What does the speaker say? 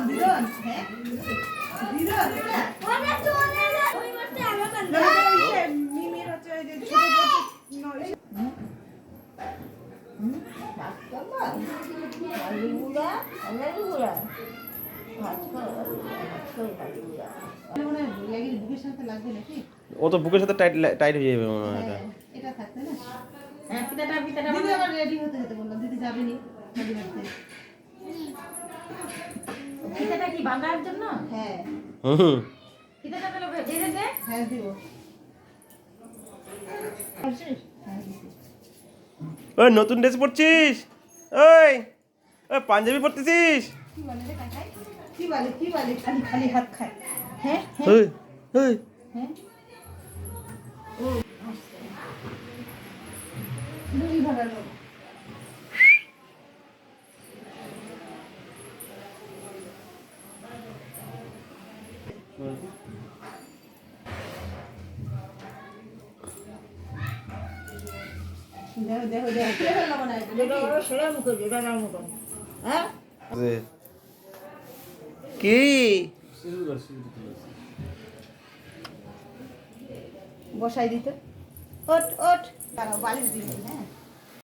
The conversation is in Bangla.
দিদন হ্যাঁ মিমির হচ্ছে ওই যে ও তো বুকের সাথে টাইট টাইট হয়ে যাবে মনে হয়। এটা থাকতে না হ্যাঁ পিঠাটা দিদি আবার রেডি হতে হতে বললাম দিদি যাবে নি রেডি হতে পিঠাটা কি ভাঙার জন্য হ্যাঁ পিঠাটা তাহলে ভেজে দে হ্যাঁ দিব ওই নতুন ড্রেস পরছিস? ওই ওই পাঞ্জাবি পরতেছিস? কি বলে খালি খালি হাত খায় হ্যাঁ ওই ওই হ্যাঁ ও দুই ভাগার লোক দেখো হ্যাঁ কি বসাই দিতে ওট ওট দাঁড়াও বালিশ দিবি হ্যাঁ